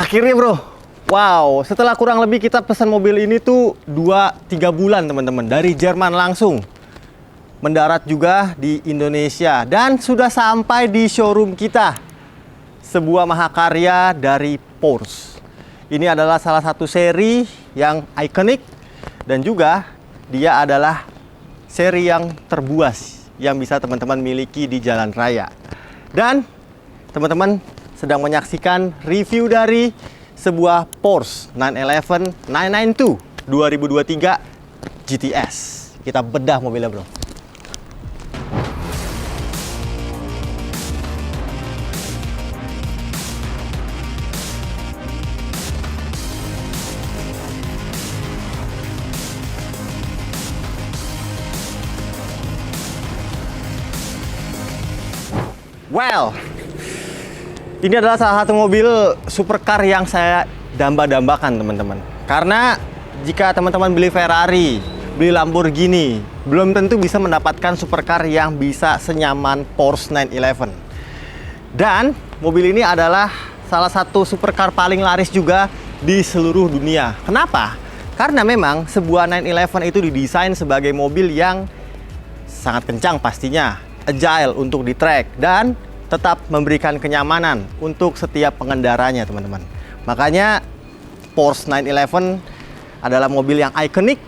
Akhirnya bro, wow, setelah kurang lebih kita pesan mobil ini tuh 2-3 bulan teman-teman, dari Jerman langsung mendarat juga di Indonesia dan sudah sampai di showroom kita, sebuah mahakarya dari Porsche. Ini adalah salah satu seri yang ikonik dan juga dia adalah seri yang terbuas yang bisa teman-teman miliki di jalan raya. Dan teman-teman sedang menyaksikan review dari sebuah Porsche 911 992 2023 GTS. Kita bedah mobilnya bro. Well, ini adalah salah satu mobil supercar yang saya damba-dambakan teman-teman. Karena jika teman-teman beli Ferrari, beli Lamborghini, belum tentu bisa mendapatkan supercar yang bisa senyaman Porsche 911. Dan mobil ini adalah salah satu supercar paling laris juga di seluruh dunia. Kenapa? Karena memang sebuah 911 itu didesain sebagai mobil yang sangat kencang pastinya, agile untuk di track, dan tetap memberikan kenyamanan untuk setiap pengendaranya teman-teman. Makanya Porsche 911 adalah mobil yang ikonik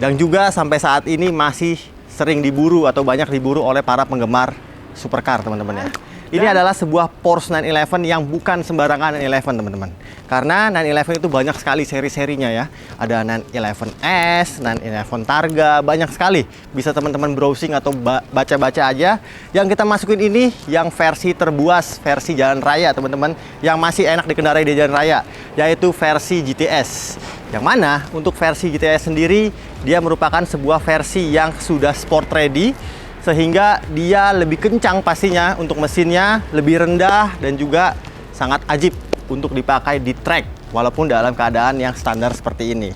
dan juga sampai saat ini masih sering diburu atau banyak diburu oleh para penggemar supercar teman-teman ya. Ini adalah sebuah Porsche 911 yang bukan sembarangan 911 teman-teman. Karena 911 itu banyak sekali seri-serinya ya. Ada 911S, 911 Targa, banyak sekali. Bisa teman-teman browsing atau baca-baca aja. Yang kita masukin ini yang versi terbuas, versi jalan raya teman-teman, yang masih enak dikendarai di jalan raya, yaitu versi GTS. Yang mana untuk versi GTS sendiri dia merupakan sebuah versi yang sudah sport ready, sehingga dia lebih kencang pastinya untuk mesinnya, lebih rendah dan juga sangat ajib untuk dipakai di track walaupun dalam keadaan yang standar seperti ini.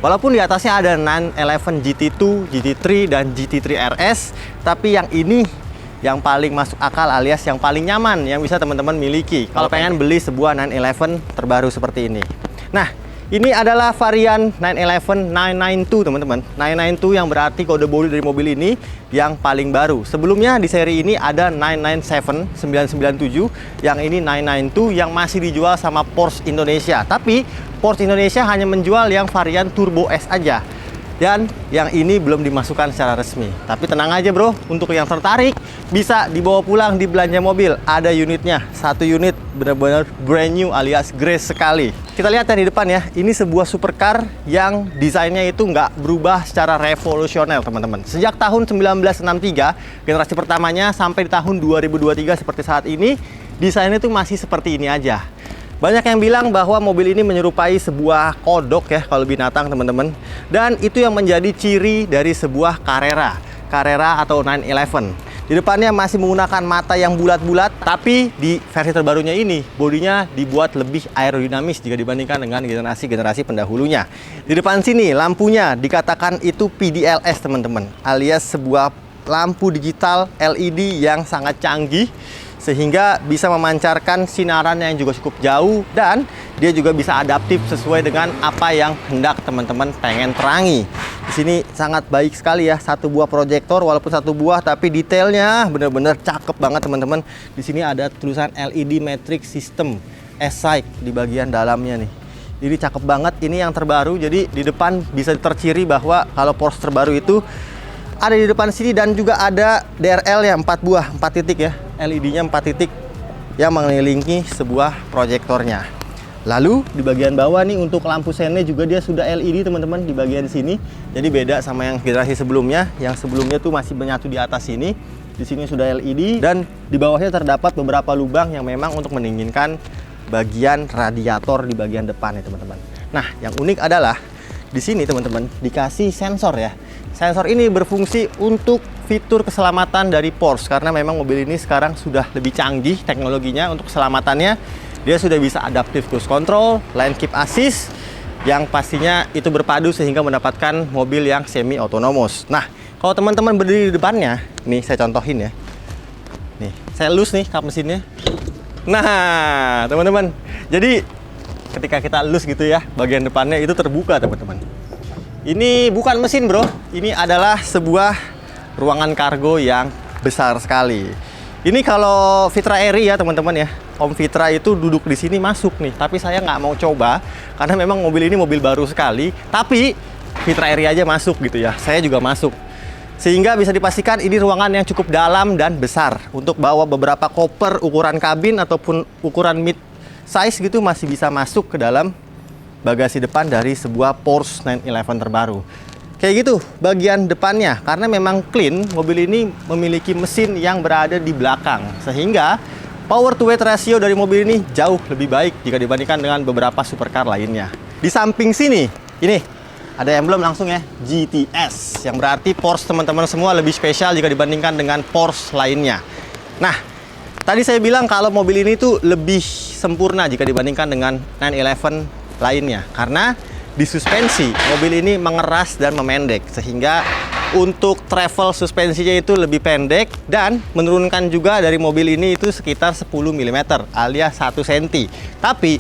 Walaupun di atasnya ada 911 GT2, GT3 dan GT3 RS, tapi yang ini yang paling masuk akal alias yang paling nyaman yang bisa teman-teman miliki kalau pengen beli sebuah 911 terbaru seperti ini. Nah, ini adalah varian 911 992 teman-teman. 992 yang berarti kode bodi dari mobil ini yang paling baru. Sebelumnya di seri ini ada 997 997, yang ini 992 yang masih dijual sama Porsche Indonesia. Tapi Porsche Indonesia hanya menjual yang varian Turbo S aja. Dan yang ini belum dimasukkan secara resmi. Tapi tenang aja bro, untuk yang tertarik bisa dibawa pulang di belanja mobil. Ada unitnya, satu unit benar-benar brand new alias grace sekali. Kita lihat yang di depan ya, ini sebuah supercar yang desainnya itu nggak berubah secara revolusioner teman-teman. Sejak tahun 1963, generasi pertamanya sampai di tahun 2023 seperti saat ini, desainnya itu masih seperti ini aja. Banyak yang bilang bahwa mobil ini menyerupai sebuah kodok ya kalau binatang teman-teman. Dan itu yang menjadi ciri dari sebuah Carrera atau 911. Di depannya masih menggunakan mata yang bulat-bulat, tapi di versi terbarunya ini bodinya dibuat lebih aerodinamis jika dibandingkan dengan generasi-generasi pendahulunya. Di depan sini lampunya dikatakan itu PDLS teman-teman, alias sebuah lampu digital LED yang sangat canggih, sehingga bisa memancarkan sinaran yang juga cukup jauh dan dia juga bisa adaptif sesuai dengan apa yang hendak teman-teman pengen terangi. Di sini sangat baik sekali ya, satu buah proyektor walaupun satu buah tapi detailnya bener-bener cakep banget teman-teman. Di sini ada tulisan LED Matrix System S-Sight di bagian dalamnya nih. Ini cakep banget, ini yang terbaru. Jadi di depan bisa terciri bahwa kalau Porsche terbaru itu ada di depan sini dan juga ada DRL ya 4 buah, 4 titik ya. LED-nya 4 titik yang mengelilingi sebuah proyektornya. Lalu di bagian bawah nih untuk lampu sennya juga dia sudah LED teman-teman di bagian sini. Jadi beda sama yang generasi sebelumnya. Yang sebelumnya tuh masih menyatu di atas sini. Di sini sudah LED dan di bawahnya terdapat beberapa lubang yang memang untuk mendinginkan bagian radiator di bagian depan ya teman-teman. Nah, yang unik adalah di sini teman-teman dikasih sensor ya. Sensor ini berfungsi untuk fitur keselamatan dari Porsche karena memang mobil ini sekarang sudah lebih canggih teknologinya untuk keselamatannya. Dia sudah bisa adaptive cruise control, lane keep assist yang pastinya itu berpadu sehingga mendapatkan mobil yang semi autonomous. Nah, kalau teman-teman berdiri di depannya, nih saya contohin ya. Nih, saya loose nih kap mesinnya. Nah, teman-teman. Jadi ketika kita elus gitu ya, bagian depannya itu terbuka teman-teman. Ini bukan mesin bro, ini adalah sebuah ruangan kargo yang besar sekali. Ini kalau Vitra Airy ya teman-teman ya, Om Vitra itu duduk di sini masuk nih, tapi saya nggak mau coba karena memang mobil ini mobil baru sekali. Tapi Vitra Airy aja masuk gitu ya, saya juga masuk. Sehingga bisa dipastikan ini ruangan yang cukup dalam dan besar untuk bawa beberapa koper ukuran kabin ataupun ukuran mid size gitu masih bisa masuk ke dalam bagasi depan dari sebuah Porsche 911 terbaru. Kayak gitu bagian depannya, karena memang clean, mobil ini memiliki mesin yang berada di belakang. Sehingga power to weight ratio dari mobil ini jauh lebih baik jika dibandingkan dengan beberapa supercar lainnya. Di samping sini, ini ada emblem langsung ya, GTS. Yang berarti Porsche teman-teman semua lebih spesial jika dibandingkan dengan Porsche lainnya. Nah, tadi saya bilang kalau mobil ini tuh lebih sempurna jika dibandingkan dengan 911 lainnya, karena di suspensi mobil ini mengeras dan memendek, sehingga untuk travel suspensinya itu lebih pendek dan menurunkan juga dari mobil ini itu sekitar 10 mm alias 1 cm. Tapi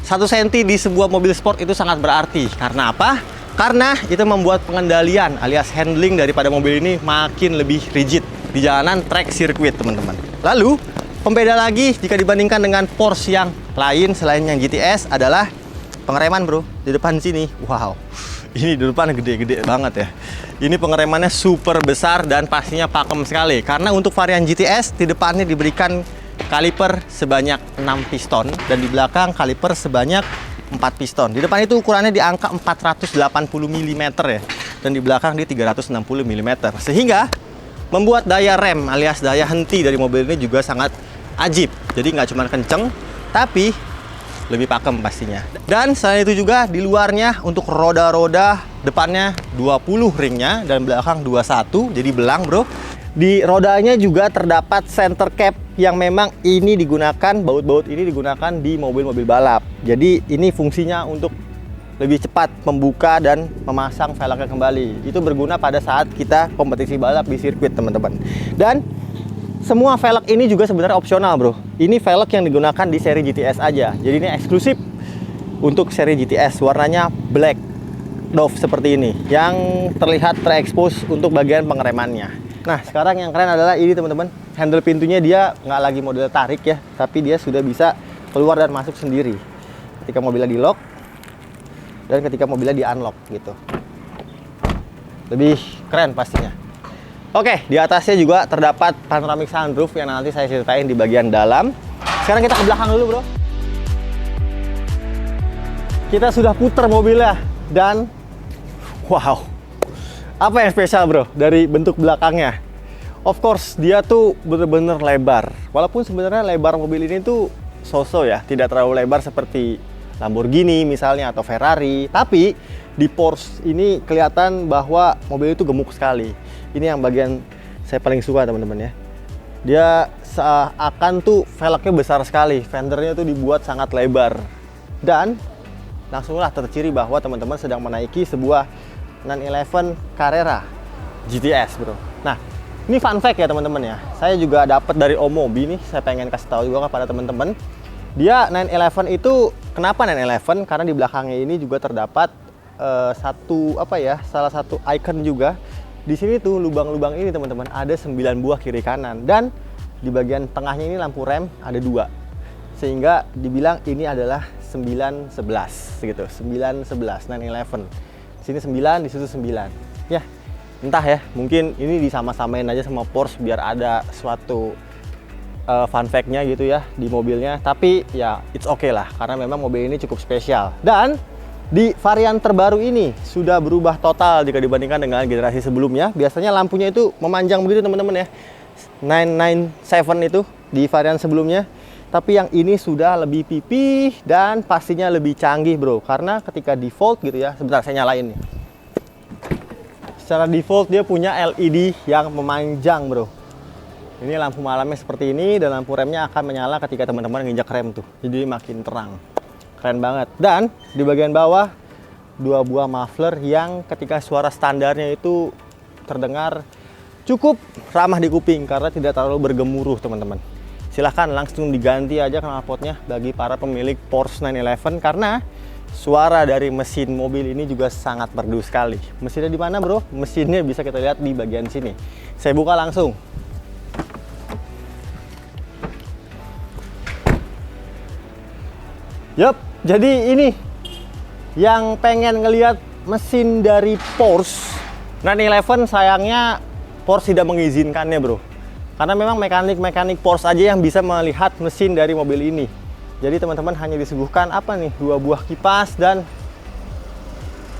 1 cm di sebuah mobil sport itu sangat berarti. Karena apa? Karena itu membuat pengendalian alias handling daripada mobil ini makin lebih rigid di jalanan track sirkuit teman-teman. Lalu pembeda lagi jika dibandingkan dengan Porsche yang lain selain yang GTS adalah pengereman bro, di depan sini. Wow, ini di depan gede-gede banget ya. Ini pengeremannya super besar dan pastinya pakem sekali. Karena untuk varian GTS di depannya diberikan kaliper sebanyak 6 piston dan di belakang kaliper sebanyak 4 piston. Di depan itu ukurannya di angka 480 mm ya, dan di belakang di 360 mm. Sehingga membuat daya rem alias daya henti dari mobil ini juga sangat ajib. Jadi nggak cuma kenceng, tapi lebih pakem pastinya. Dan selain itu juga di luarnya untuk roda-roda depannya 20 ringnya dan belakang 21, jadi belang bro. Di rodanya juga terdapat center cap yang memang ini digunakan, baut-baut ini digunakan di mobil-mobil balap. Jadi ini fungsinya untuk lebih cepat membuka dan memasang velgnya kembali. Itu berguna pada saat kita kompetisi balap di sirkuit teman-teman. Dan semua velg ini juga sebenarnya opsional bro. Ini velg yang digunakan di seri GTS aja. Jadi ini eksklusif untuk seri GTS. Warnanya black Dove seperti ini, yang terlihat terekspos untuk bagian pengeremannya. Nah sekarang yang keren adalah ini teman-teman. Handle pintunya dia nggak lagi model tarik ya, tapi dia sudah bisa keluar dan masuk sendiri ketika mobilnya di lock dan ketika mobilnya di unlock gitu. Lebih keren pastinya. Oke, di atasnya juga terdapat panoramic sunroof yang nanti saya ceritain di bagian dalam. Sekarang kita ke belakang dulu bro. Kita sudah putar mobilnya dan wow, apa yang spesial bro dari bentuk belakangnya? Of course, dia tuh bener-bener lebar. Walaupun sebenarnya lebar mobil ini tuh so-so ya, tidak terlalu lebar seperti Lamborghini misalnya atau Ferrari. Tapi di Porsche ini kelihatan bahwa mobil itu gemuk sekali. Ini yang bagian saya paling suka teman-teman ya. Dia seakan tuh velgnya besar sekali, fendernya tuh dibuat sangat lebar. Dan langsunglah terciri bahwa teman-teman sedang menaiki sebuah 911 Carrera GTS bro. Nah, ini fun fact ya teman-teman ya. Saya juga dapat dari Omobi nih, saya pengen kasih tahu juga kepada teman-teman. Dia 911 itu, kenapa 911? Karena di belakangnya ini juga terdapat salah satu icon juga. Di sini tuh lubang-lubang ini teman-teman ada 9 buah kiri kanan, dan di bagian tengahnya ini lampu rem ada 2, sehingga dibilang ini adalah 911 gitu, 911 911. Di sini 9, di situ 9. Ya, entah ya, mungkin ini disama-samain aja sama Porsche biar ada suatu fun fact-nya gitu ya di mobilnya. Tapi ya it's okay lah, karena memang mobil ini cukup spesial. Dan di varian terbaru ini sudah berubah total jika dibandingkan dengan generasi sebelumnya. Biasanya lampunya itu memanjang begitu teman-teman ya, 997 itu di varian sebelumnya. Tapi yang ini sudah lebih pipih dan pastinya lebih canggih bro. Karena ketika default gitu ya, sebentar saya nyalain nih. Secara default dia punya LED yang memanjang bro. Ini lampu malamnya seperti ini, dan lampu remnya akan menyala ketika teman-teman nginjak rem tuh. Jadi makin terang. Keren banget. Dan di bagian bawah 2 buah muffler yang ketika suara standarnya itu terdengar cukup ramah di kuping karena tidak terlalu bergemuruh teman-teman. silahkan langsung diganti aja knalpotnya bagi para pemilik Porsche 911 karena suara dari mesin mobil ini juga sangat merdu sekali. Mesinnya di mana, bro? Mesinnya bisa kita lihat di bagian sini. Saya buka langsung. Yup, jadi ini yang pengen ngelihat mesin dari Porsche 911, sayangnya Porsche tidak mengizinkannya, bro. Karena memang mekanik Porsche aja yang bisa melihat mesin dari mobil ini. Jadi teman-teman hanya disuguhkan apa nih, 2 buah kipas dan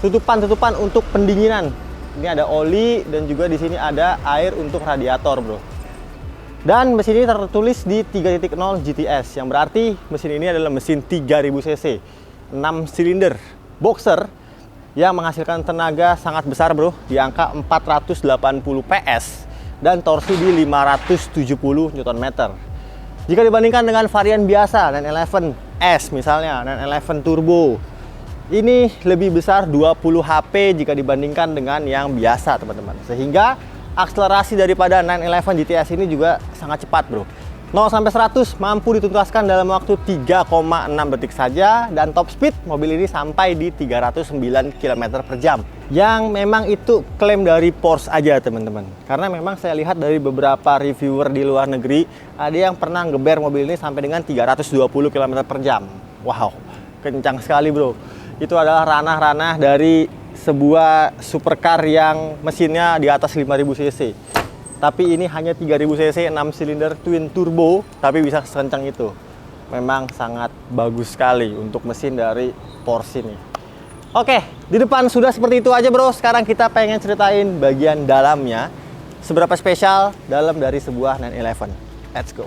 tutupan untuk pendinginan. Ini ada oli dan juga di sini ada air untuk radiator, bro. Dan mesin ini tertulis di 3.0 GTS, yang berarti mesin ini adalah mesin 3000 cc, 6 silinder boxer yang menghasilkan tenaga sangat besar, bro, di angka 480 PS dan torsi di 570 Nm. Jika dibandingkan dengan varian biasa 911S misalnya, 911 Turbo, ini lebih besar 20 HP jika dibandingkan dengan yang biasa, teman-teman. Sehingga akselerasi daripada 911 GTS ini juga sangat cepat, bro. 0 sampai 100 mampu dituntaskan dalam waktu 3,6 detik saja, dan top speed mobil ini sampai di 309 km per jam. Yang memang itu klaim dari Porsche aja, teman-teman. Karena memang saya lihat dari beberapa reviewer di luar negeri, ada yang pernah ngeber mobil ini sampai dengan 320 km per jam. Wow, kencang sekali, bro. Itu adalah ranah-ranah dari sebuah supercar yang mesinnya di atas 5000 cc. Tapi ini hanya 3000 cc, 6 silinder twin turbo, tapi bisa sekencang itu. Memang sangat bagus sekali untuk mesin dari Porsche ini. Oke, di depan sudah seperti itu aja, bro. Sekarang kita pengen ceritain bagian dalamnya, seberapa spesial dalam dari sebuah 911. Let's go.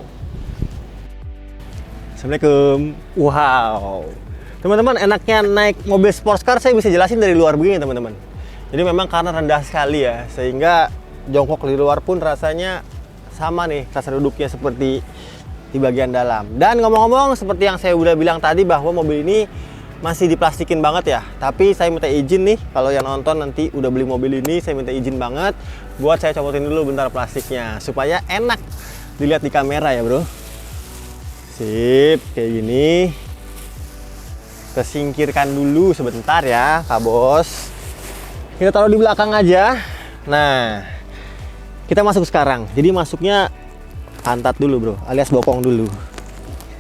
Assalamualaikum. Wow, teman-teman, enaknya naik mobil sports car saya bisa jelasin dari luar begini, teman-teman. Jadi memang karena rendah sekali ya, sehingga jongkok di luar pun rasanya sama nih, rasa duduknya seperti di bagian dalam. Dan ngomong-ngomong, seperti yang saya udah bilang tadi bahwa mobil ini masih diplastikin banget ya. Tapi saya minta izin nih, kalau yang nonton nanti udah beli mobil ini, saya minta izin banget buat saya copotin dulu bentar plastiknya, supaya enak dilihat di kamera ya, bro. Sip, kayak gini. Kita singkirkan dulu sebentar ya, Kak Bos. Kita taruh di belakang aja. Nah, kita masuk sekarang. Jadi masuknya pantat dulu, bro, alias bokong dulu.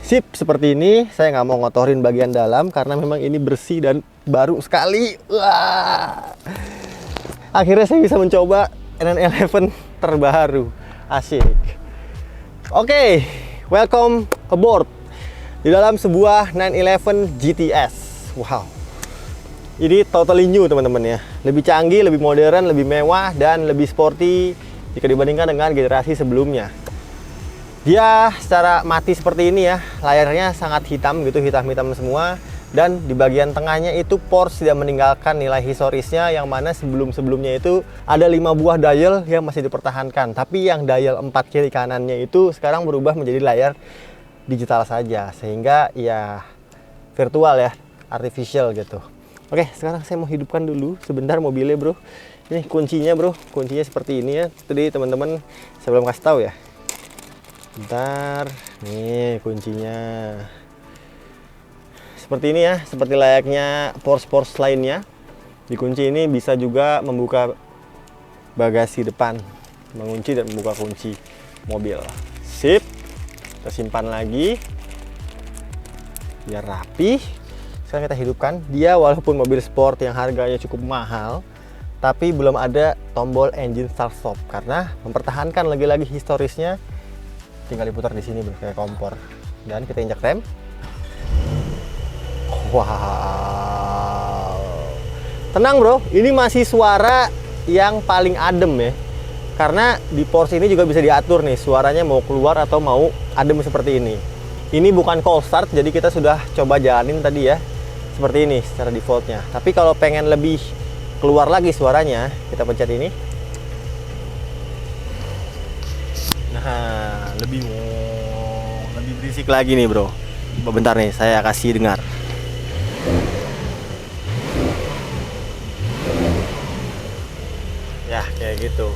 Sip, seperti ini. Saya nggak mau ngotorin bagian dalam karena memang ini bersih dan baru sekali. Wah, akhirnya saya bisa mencoba 911 terbaru. Asik. Oke, welcome aboard di dalam sebuah 911 GTS. Wow, ini totally new, teman-teman ya. Lebih canggih, lebih modern, lebih mewah, dan lebih sporty jika dibandingkan dengan generasi sebelumnya. Dia secara mati seperti ini ya, layarnya sangat hitam gitu, hitam-hitam semua. Dan di bagian tengahnya itu Porsche tidak meninggalkan nilai historisnya, yang mana sebelum-sebelumnya itu ada 5 buah dial yang masih dipertahankan. Tapi yang dial 4 kiri kanannya itu sekarang berubah menjadi layar digital saja, sehingga ya virtual ya, artificial gitu. Oke, sekarang saya mau hidupkan dulu sebentar mobilnya, bro. Ini kuncinya, bro. Kuncinya seperti ini ya. Tadi teman-teman saya belum kasih tahu ya. Bentar. Nih kuncinya. Seperti ini ya, seperti layaknya Porsche lainnya. Di kunci ini bisa juga membuka bagasi depan, mengunci dan membuka kunci mobil. Sip. Kita simpan lagi biar rapi. Sekarang kita hidupkan. Dia walaupun mobil sport yang harganya cukup mahal, tapi belum ada tombol engine start stop karena mempertahankan lagi-lagi historisnya. Tinggal diputar di sini, bro, kayak kompor. Dan kita injak rem. Wow, tenang, bro, ini masih suara yang paling adem ya, karena di Porsche ini juga bisa diatur nih suaranya mau keluar atau mau adem seperti ini. Ini bukan cold start, jadi kita sudah coba jalanin tadi ya, seperti ini secara defaultnya. Tapi kalau pengen lebih keluar lagi suaranya, kita pencet ini. Nah, lebih berisik lagi nih, bro. Bentar nih, saya kasih dengar. Ya, kayak gitu.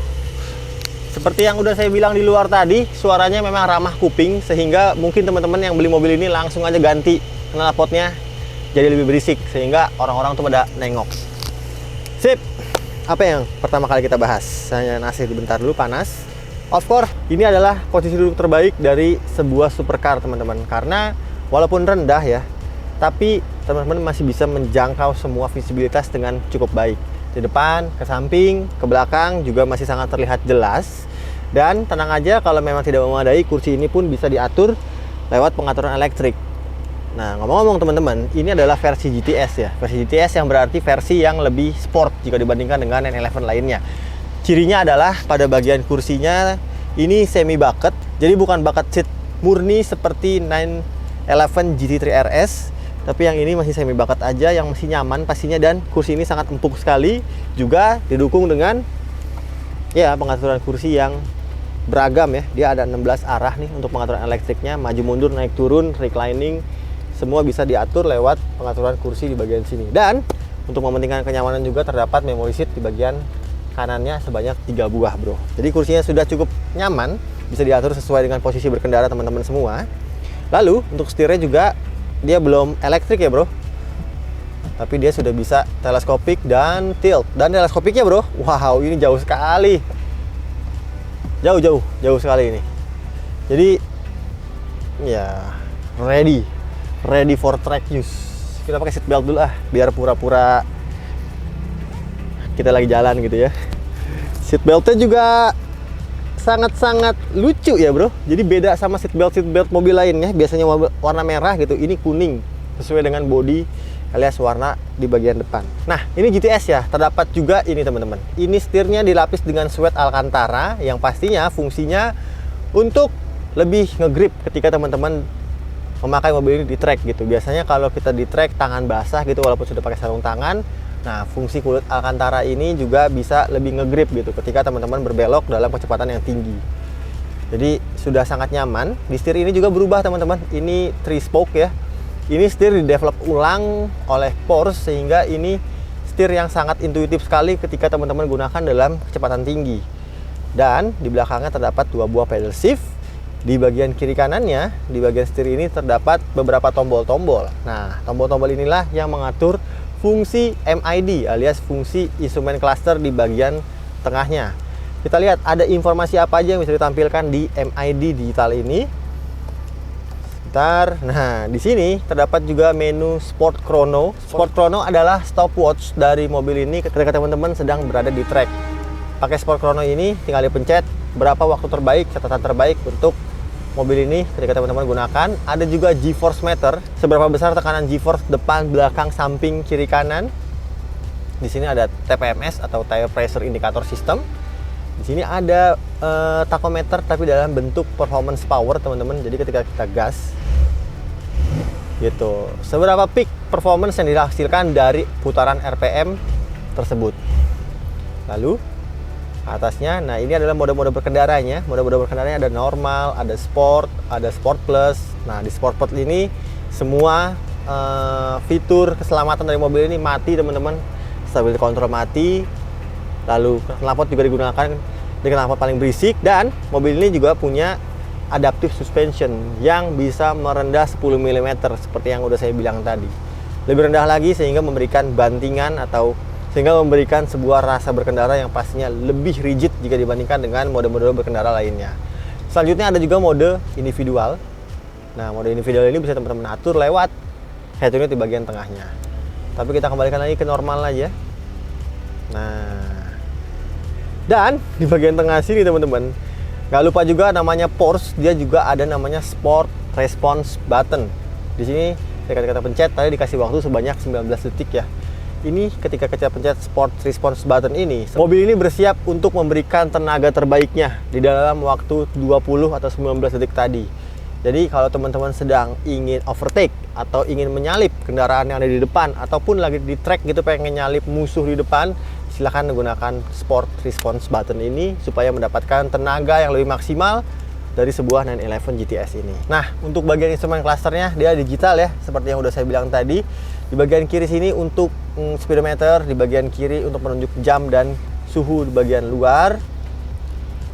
Seperti yang udah saya bilang di luar tadi, suaranya memang ramah kuping, sehingga mungkin teman-teman yang beli mobil ini langsung aja ganti knalpotnya jadi lebih berisik, sehingga orang-orang tuh pada nengok. Sip. Apa yang pertama kali kita bahas? Hanya nasi bentar dulu, panas. Of course, ini adalah posisi duduk terbaik dari sebuah supercar, teman-teman. Karena walaupun rendah ya, tapi teman-teman masih bisa menjangkau semua visibilitas dengan cukup baik. Di depan, ke samping, ke belakang juga masih sangat terlihat jelas. Dan tenang aja, kalau memang tidak memadai, kursi ini pun bisa diatur lewat pengaturan elektrik. Nah, ngomong-ngomong teman-teman, ini adalah versi GTS ya. Versi GTS yang berarti versi yang lebih sport jika dibandingkan dengan 911 lainnya. Cirinya adalah pada bagian kursinya ini semi bucket. Jadi bukan bucket seat murni seperti 911 GT3 RS, tapi yang ini masih semi bucket aja, yang masih nyaman pastinya, dan kursi ini sangat empuk sekali. Juga didukung dengan ya pengaturan kursi yang beragam ya. Dia ada 16 arah nih untuk pengaturan elektriknya, maju mundur, naik turun, reclining, semua bisa diatur lewat pengaturan kursi di bagian sini. Dan untuk mementingkan kenyamanan juga terdapat memory seat di bagian kanannya sebanyak 3 buah, bro. Jadi kursinya sudah cukup nyaman, bisa diatur sesuai dengan posisi berkendara teman-teman semua. Lalu untuk setirnya juga dia belum elektrik ya, bro, tapi dia sudah bisa teleskopik dan tilt. Dan teleskopiknya, bro, wow, ini jauh sekali, jauh sekali ini. Jadi ya ready for track use. Kita pakai seat belt dulu biar pura-pura kita lagi jalan gitu ya. Seat beltnya juga sangat-sangat lucu ya, bro. Jadi beda sama seat belt mobil lainnya. Biasanya warna merah gitu, ini kuning sesuai dengan bodi alias warna di bagian depan. Nah, ini GTS ya. Terdapat juga ini, teman-teman. Ini setirnya dilapis dengan suede Alcantara yang pastinya fungsinya untuk lebih ngegrip ketika teman-teman memakai mobil ini di track gitu. Biasanya kalau kita di track tangan basah gitu walaupun sudah pakai sarung tangan. Nah, fungsi kulit Alcantara ini juga bisa lebih ngegrip gitu ketika teman-teman berbelok dalam kecepatan yang tinggi. Jadi sudah sangat nyaman. Di setir ini juga berubah, teman-teman. Ini 3 spoke ya. Ini setir di-develop ulang oleh Porsche sehingga ini setir yang sangat intuitif sekali ketika teman-teman gunakan dalam kecepatan tinggi. Dan di belakangnya terdapat 2 buah pedal shift. Di bagian kiri kanannya, di bagian setir ini terdapat beberapa tombol-tombol. Nah, tombol-tombol inilah yang mengatur fungsi MID alias fungsi instrumen cluster di bagian tengahnya. Kita lihat ada informasi apa aja yang bisa ditampilkan di MID digital ini. Sebentar. Nah, di sini terdapat juga menu Sport Chrono. Sport Chrono adalah stopwatch dari mobil ini ketika teman-teman sedang berada di track. Pakai Sport Chrono ini tinggal dipencet berapa waktu terbaik, catatan terbaik untuk mobil ini ketika teman-teman gunakan. Ada juga G-force meter, seberapa besar tekanan G-force depan, belakang, samping, kiri, kanan. Di sini ada TPMS atau tire pressure indicator system. Di sini ada tachometer tapi dalam bentuk performance power, teman-teman. Jadi ketika kita gas gitu, seberapa peak performance yang dihasilkan dari putaran RPM tersebut. Lalu atasnya, nah ini adalah mode-mode berkendaranya. Mode-mode berkendaranya ada normal, ada sport plus. Nah, di sport plus ini semua fitur keselamatan dari mobil ini mati, teman-teman. Stability control mati. Lalu knalpot juga digunakan dengan knalpot paling berisik, dan mobil ini juga punya adaptive suspension yang bisa merendah 10 mm seperti yang udah saya bilang tadi. Lebih rendah lagi sehingga memberikan bantingan atau sehingga memberikan sebuah rasa berkendara yang pastinya lebih rigid jika dibandingkan dengan mode-mode berkendara lainnya. Selanjutnya ada juga mode individual. Nah, mode individual ini bisa teman-teman atur lewat head unit di bagian tengahnya. Tapi kita kembalikan lagi ke normal aja. Nah, dan di bagian tengah sini, teman-teman, nggak lupa juga namanya Porsche, dia juga ada namanya Sport Response Button. Di sini ketika kita pencet tadi dikasih waktu sebanyak 19 detik ya. Ini ketika kita pencet Sport Response Button ini, mobil ini bersiap untuk memberikan tenaga terbaiknya di dalam waktu 20 atau 19 detik tadi. Jadi kalau teman-teman sedang ingin overtake atau ingin menyalip kendaraan yang ada di depan, ataupun lagi di track gitu pengen nyalip musuh di depan, silahkan menggunakan Sport Response Button ini supaya mendapatkan tenaga yang lebih maksimal dari sebuah 911 GTS ini. Nah, untuk bagian instrumen clusternya dia digital ya, seperti yang udah saya bilang tadi. Di bagian kiri sini untuk speedometer, di bagian kiri untuk menunjuk jam dan suhu di bagian luar.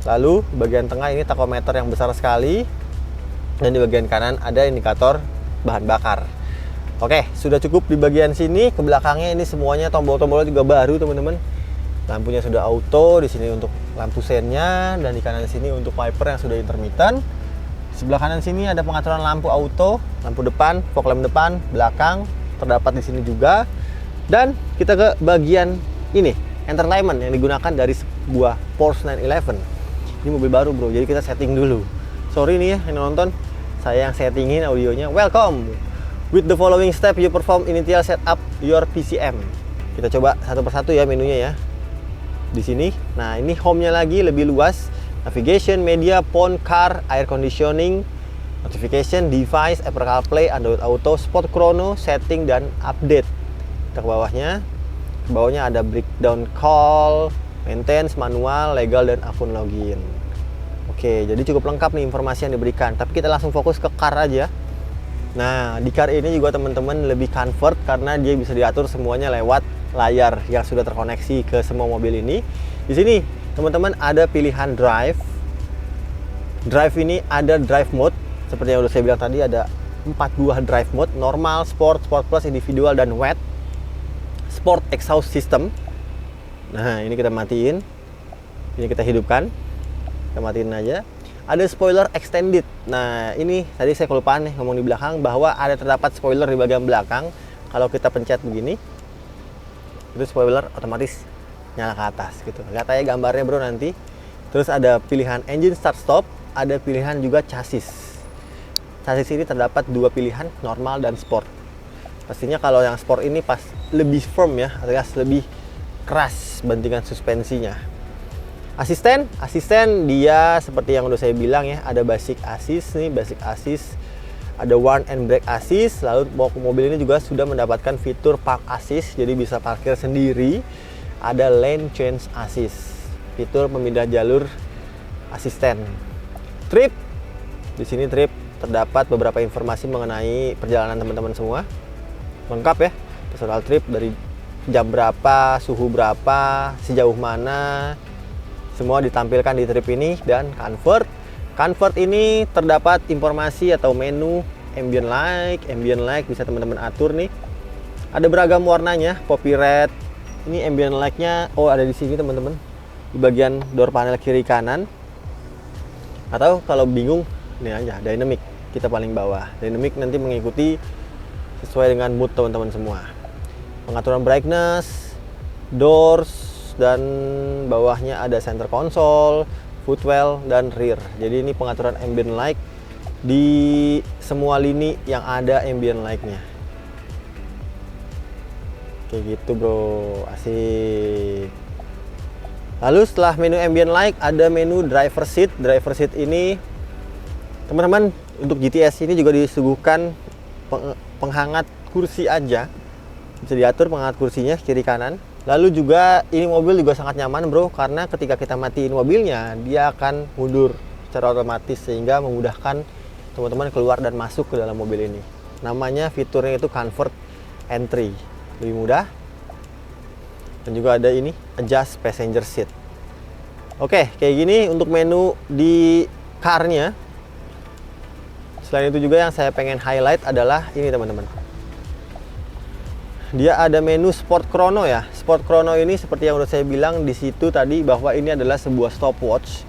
Lalu di bagian tengah ini tachometer yang besar sekali. Dan di bagian kanan ada indikator bahan bakar. Oke, sudah cukup di bagian sini. Ke belakangnya ini semuanya tombol-tombolnya juga baru, teman-teman. Lampunya sudah auto, di sini untuk lampu sennya, dan di kanan sini untuk wiper yang sudah intermittent. Sebelah kanan sini ada pengaturan lampu auto, lampu depan, fog lamp depan, belakang terdapat di sini juga. Dan kita ke bagian ini, entertainment yang digunakan dari sebuah Porsche 911. Ini mobil baru, bro, jadi kita setting dulu. Sorry nih ya yang nonton, saya yang settingin audionya. Welcome. With the following step you perform initial setup your PCM. Kita coba satu persatu ya menunya ya. Di sini, nah ini home-nya lagi lebih luas. Navigation, media, phone, car, air conditioning, notification, device, Apple CarPlay, Android Auto, sport chrono, setting, dan update. Kita ke bawahnya. Ke bawahnya ada breakdown call, maintenance, manual, legal, dan akun login. Oke, jadi cukup lengkap nih informasi yang diberikan. Tapi kita langsung fokus ke car aja. Nah, di car ini juga teman-teman lebih comfort karena dia bisa diatur semuanya lewat layar yang sudah terkoneksi ke semua mobil ini. Di sini teman-teman ada pilihan drive. Drive ini ada drive mode seperti yang udah saya bilang tadi, ada 4 buah drive mode: normal, sport, sport plus, individual, dan wet. Sport exhaust system. Nah, ini kita matiin. Ini kita hidupkan. Kita matiin aja. Ada spoiler extended. Nah, ini tadi saya kelupaan nih ngomong di belakang bahwa ada terdapat spoiler di bagian belakang. Kalau kita pencet begini, itu spoiler otomatis nyala ke atas gitu. Lihat aja gambarnya, bro, nanti. Terus ada pilihan engine start stop, ada pilihan juga chassis. Chassis ini terdapat 2 pilihan, normal dan sport. Pastinya kalau yang sport ini pas lebih firm ya, alias lebih keras bantingan suspensinya. Asisten dia seperti yang udah saya bilang ya, ada basic assist nih, basic assist, ada warn and brake assist. Lalu mobil ini juga sudah mendapatkan fitur park assist, jadi bisa parkir sendiri. Ada lane change assist, fitur pemindah jalur asisten. Trip, di sini trip terdapat beberapa informasi mengenai perjalanan teman-teman semua, lengkap ya. Personal trip dari jam berapa, suhu berapa, sejauh mana, semua ditampilkan di trip ini. Dan convert ini terdapat informasi atau menu ambient light bisa teman-teman atur nih. Ada beragam warnanya, poppy red. Ini ambient light-nya ada di sini teman-teman, di bagian door panel kiri kanan. Atau kalau bingung, ini aja dynamic, kita paling bawah. Dynamic nanti mengikuti sesuai dengan mood teman-teman semua. Pengaturan brightness, doors, dan bawahnya ada center console, footwell, dan rear. Jadi ini pengaturan ambient light di semua lini yang ada ambient light-nya. Kayak gitu, bro, asik. Lalu setelah menu ambient light ada menu driver seat. Driver seat ini teman-teman untuk GTS ini juga disuguhkan penghangat kursi aja. Bisa diatur penghangat kursinya kiri kanan. Lalu juga ini mobil juga sangat nyaman, bro, karena ketika kita matiin mobilnya dia akan mundur secara otomatis sehingga memudahkan teman-teman keluar dan masuk ke dalam mobil ini. Namanya fiturnya itu comfort entry, lebih mudah. Dan juga ada ini adjust passenger seat. Oke, kayak gini untuk menu di car-nya. Selain itu juga yang saya pengen highlight adalah ini teman-teman. Dia ada menu Sport Chrono ya. Sport Chrono ini seperti yang udah saya bilang di situ tadi bahwa ini adalah sebuah stopwatch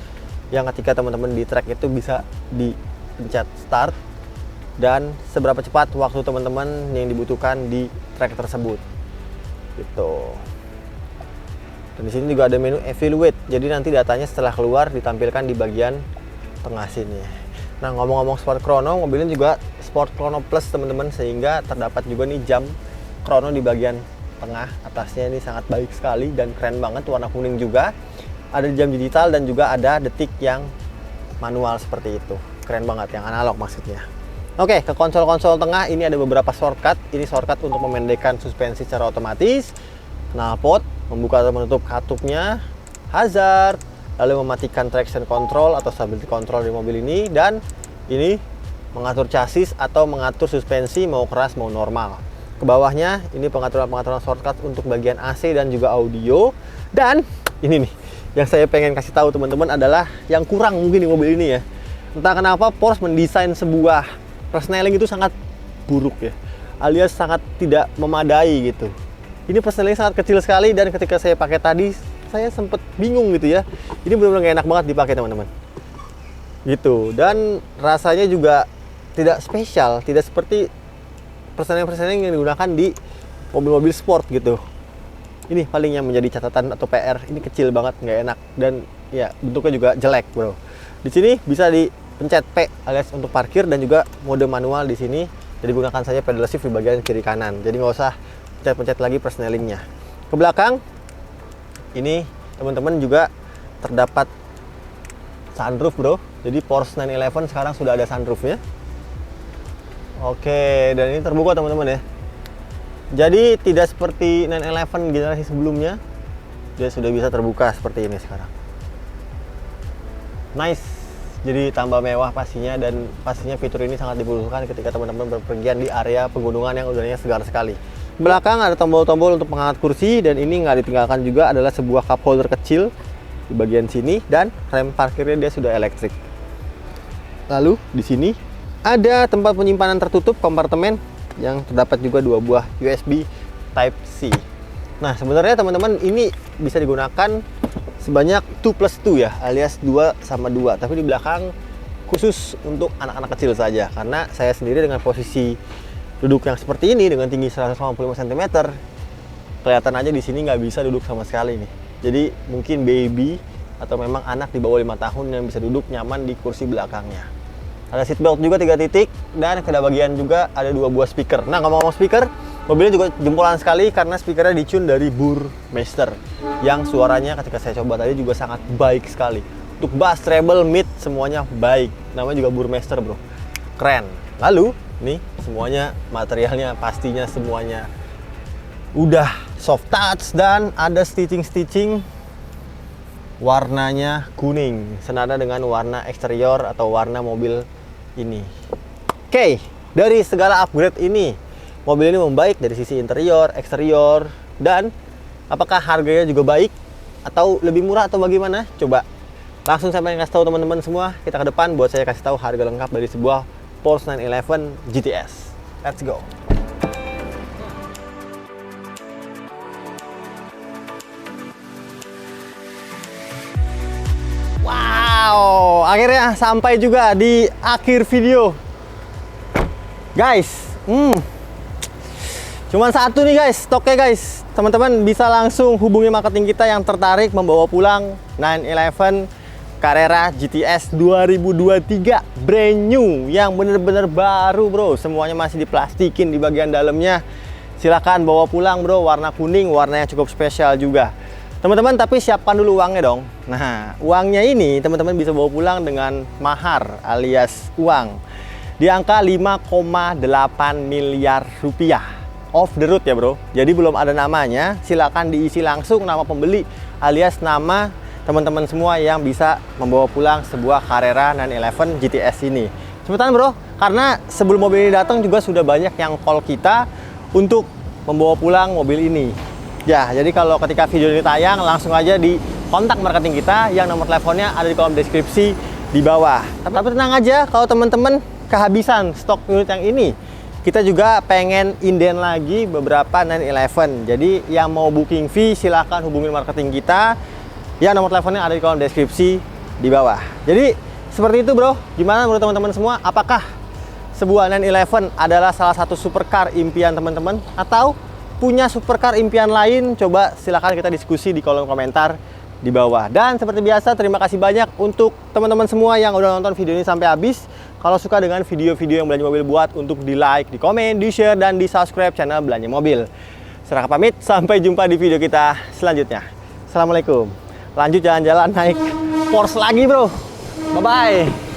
yang ketika teman-teman di track itu bisa dipencet start dan seberapa cepat waktu teman-teman yang dibutuhkan di track tersebut. Gitu. Dan di sini juga ada menu evaluate. Jadi nanti datanya setelah keluar ditampilkan di bagian tengah sini. Nah, ngomong-ngomong Sport Chrono, mobilnya juga Sport Chrono Plus teman-teman, sehingga terdapat juga nih jam chrono di bagian tengah atasnya. Ini sangat baik sekali dan keren banget, warna kuning juga. Ada jam digital dan juga ada detik yang manual seperti itu. Keren banget, yang analog maksudnya. Oke, ke konsol-konsol tengah ini ada beberapa shortcut. Ini shortcut untuk memendekkan suspensi secara otomatis, knalpot, membuka atau menutup katupnya, hazard, lalu mematikan traction control atau stability control di mobil ini, dan ini mengatur chassis atau mengatur suspensi mau keras mau normal. Ke bawahnya ini pengaturan shortcut untuk bagian AC dan juga audio. Dan ini nih, yang saya pengen kasih tahu teman-teman adalah yang kurang mungkin di mobil ini ya. Entah kenapa Porsche mendesain sebuah persneling itu sangat buruk ya, alias sangat tidak memadai gitu. Ini persneling sangat kecil sekali dan ketika saya pakai tadi, saya sempet bingung gitu ya. Ini benar-benar gak enak banget dipakai teman-teman. Gitu, dan rasanya juga tidak spesial, tidak seperti persneling-persneling yang digunakan di mobil-mobil sport gitu. Ini paling yang menjadi catatan atau PR, ini kecil banget, nggak enak, dan ya bentuknya juga jelek bro. Di sini bisa dipencet P alias untuk parkir dan juga mode manual di sini. Jadi gunakan saja pedal shift di bagian kiri kanan. Jadi nggak usah pencet-pencet lagi persnelingnya. Ke belakang, ini teman-teman juga terdapat sunroof bro. Jadi Porsche 911 sekarang sudah ada sunroofnya. Oke, dan ini terbuka teman-teman ya. Jadi tidak seperti 911 generasi sebelumnya, dia sudah bisa terbuka seperti ini sekarang. Nice, jadi tambah mewah pastinya, dan pastinya fitur ini sangat dibutuhkan ketika teman-teman berpergian di area pegunungan yang udaranya segar sekali. Belakang ada tombol-tombol untuk pengangkat kursi, dan ini nggak ditinggalkan juga adalah sebuah cup holder kecil di bagian sini, dan rem parkirnya dia sudah elektrik. Lalu di sini ada tempat penyimpanan tertutup kompartemen yang terdapat juga 2 buah USB Type-C. Nah, sebenarnya teman-teman ini bisa digunakan sebanyak 2+2 ya, alias 2 sama 2. Tapi di belakang khusus untuk anak-anak kecil saja, karena saya sendiri dengan posisi duduk yang seperti ini dengan tinggi 185 cm, kelihatan aja di sini nggak bisa duduk sama sekali nih. Jadi mungkin baby atau memang anak di bawah 5 tahun yang bisa duduk nyaman di kursi belakangnya. Ada seat belt juga 3 titik, dan pada bagian juga ada 2 buah speaker. Nah, ngomong-ngomong speaker, mobilnya juga jempolan sekali karena speakernya dicune dari Burmester, yang suaranya ketika saya coba tadi juga sangat baik sekali. Untuk bass, treble, mid, semuanya baik. Namanya juga Burmester bro, keren. Lalu, nih semuanya materialnya pastinya semuanya udah soft touch, dan ada stitching-stitching warnanya kuning, senada dengan warna eksterior atau warna mobil ini. Oke, dari segala upgrade ini, mobil ini membaik dari sisi interior, eksterior, dan apakah harganya juga baik atau lebih murah atau bagaimana? Coba langsung saya pengen kasih tahu teman-teman semua. Kita ke depan buat saya kasih tahu harga lengkap dari sebuah Porsche 911 GTS. Let's go. Wow, akhirnya sampai juga di akhir video. Guys, cuman satu nih guys, stoknya guys. Teman-teman bisa langsung hubungi marketing kita yang tertarik membawa pulang 911 Carrera GTS 2023 brand new, yang bener-bener baru bro. Semuanya masih diplastikin di bagian dalamnya. Silahkan bawa pulang bro, warna kuning, warnanya cukup spesial juga. Teman-teman, tapi siapkan dulu uangnya dong. Nah, uangnya ini teman-teman bisa bawa pulang dengan mahar alias uang di angka 5,8 miliar rupiah. Off the road ya bro. Jadi belum ada namanya, silakan diisi langsung nama pembeli alias nama teman-teman semua yang bisa membawa pulang sebuah Carrera 911 GTS ini. Cepetan bro, karena sebelum mobil ini datang juga sudah banyak yang call kita untuk membawa pulang mobil ini. Ya, jadi kalau ketika video ini tayang, langsung aja di kontak marketing kita yang nomor teleponnya ada di kolom deskripsi di bawah. Tapi tenang aja, kalau teman-teman kehabisan stok unit yang ini, kita juga pengen inden lagi beberapa 911. Jadi yang mau booking fee silahkan hubungi marketing kita yang nomor teleponnya ada di kolom deskripsi di bawah. Jadi seperti itu bro. Gimana menurut teman-teman semua? Apakah sebuah 911 adalah salah satu supercar impian teman-teman, atau punya supercar impian lain? Coba silahkan kita diskusi di kolom komentar di bawah. Dan seperti biasa, terima kasih banyak untuk teman-teman semua yang udah nonton video ini sampai habis. Kalau suka dengan video-video yang Belanja Mobil buat, untuk di like, di komen, di share, dan di subscribe channel Belanja Mobil. Seraka pamit, sampai jumpa di video kita selanjutnya. Assalamualaikum. Lanjut jalan-jalan naik Porsche lagi bro. Bye-bye.